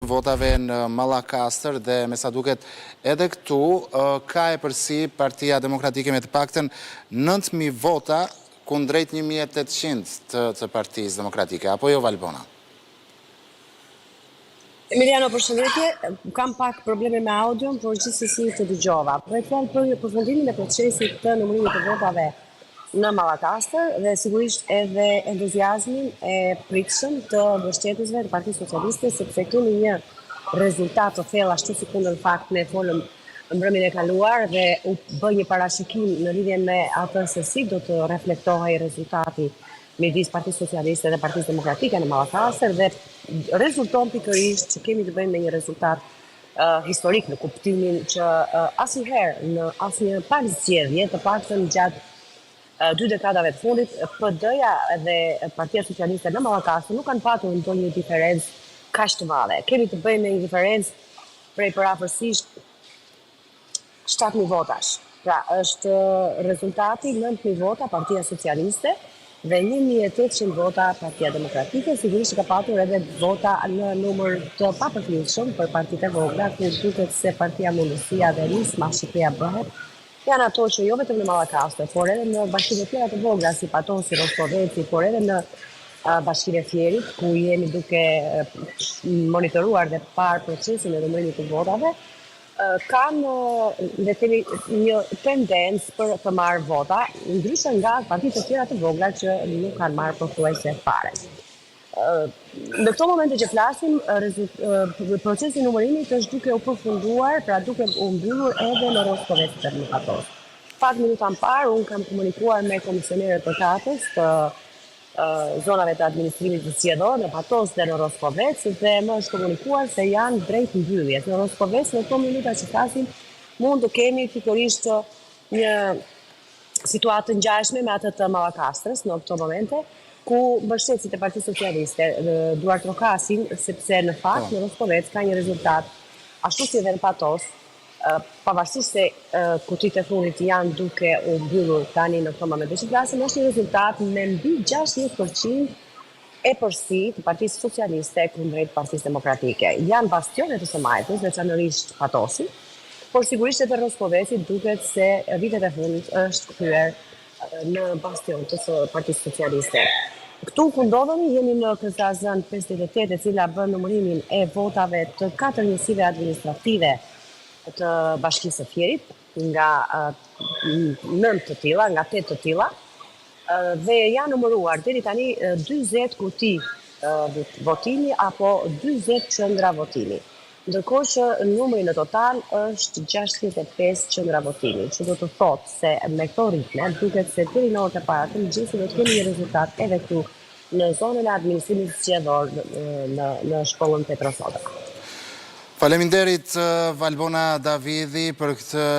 votave në Mallakastër dhe me sa duket edhe këtu ka e përsi Partia Demokratike me të paktën 9.000 vota kundrejt 1.800 të Partisë Demokratike, apo jo Valbona? Emiliano, përshëndetje, kam pak probleme me audion, por gjithsesi të dëgjova. Për përfundimin e procesit të numërimit të votave në Mallakastër dhe sigurisht edhe entuziazmin e pritshëm të mbështetësve të Partisë Socialiste, sepse kemi një rezultat të thellë, ashtu si kundër fakt ne folëm mbrëmjen e kaluar dhe u bë një parashikim në lidhje me atë se si do të reflektohej rezultati midis Partisë Socialiste dhe Partisë Demokratike në Mallakastër dhe rezulton pikërisht që kemi të bëjmë me një rezultat historik në kuptimin që asnjëherë në asnjë palë zgjedhje, të paktën gjatë 2 dekadave të fundit, PD-ja dhe Partia Socialiste në Mallakastër nuk kanë patur ndonjë diferencë kaq të madhe. Kemi të bëjmë me një diferencë prej përafërsisht 7.000 votash. Pra, është rezultati 9.000 vota Partia Socialiste dhe 1.800 vota Partia Demokratike, sigurisht ka patur edhe vota në numër të papërfillshëm për partitë e vogla, ku duket se Partia Mundësia dhe Nisma Shqipëria bëhet, janë ato që jo vetëm në Mallakastër, por edhe në bashkinë e tjera të vogla, si Patosi, Rostoveci, por edhe në bashkinë e Fierit, ku jemi duke monitoruar dhe parë procesin e numërimit të votave, kanë dhe kemi një tendencë për të marrë vota, ndryshe nga partitë të tjera të vogla që nuk kanë marrë pothuajse fare. Në këto momente që flasim, procesi i numërimit është duke u përfunduar, pra duke u mbyllur edhe në Rostovec dhe në Patos. Pak minuta më parë, unë kam komunikuar me komisionerët përkatës të zonave të administrimit të zgjedhor në Patos dhe në Rostovec dhe më është komunikuar se janë drejt mbylljes. Në Rostovec në këto minuta që flasim mund të kemi pikërisht një situatë të ngjashme me atë të Mallakastrës në këto momente, ku mbështetësit e Partisë Socialiste duar trokasin, sepse në fakt në Rostovec ka një rezultat ashtu si edhe në Patos, pavarësisht se kutitë e fundit janë duke u mbyllur tani në këto momente që flasim, është një rezultat me mbi 60% e përsi të Partisë Socialiste kundrejt Partisë Demokratike. Janë bastionet të së majtës, veçanërisht Patosi, por sigurisht edhe Rostoveci duket se vitet e fundit është kthyer në bastion të Partisë Socialiste. Këtu ku ndodhemi jemi në KZN 58, e cila bën numërimin e votave të 4 njësive administrative të Bashkisë së Fierit, nga 9 të tilla, nga 8 të tilla, dhe janë numëruar deri tani 40 kuti votimi apo 40 qendra votimi. Ndërkohë që numri në total është 65 qendra votimi, që do të thotë se me këto ritme duket se deri në orët e para të mëngjesit do të kemi një rezultat edhe këtu në zonën e administrimit zgjedhor në shkollën Petrosota. Faleminderit Valbona Davidi për këtë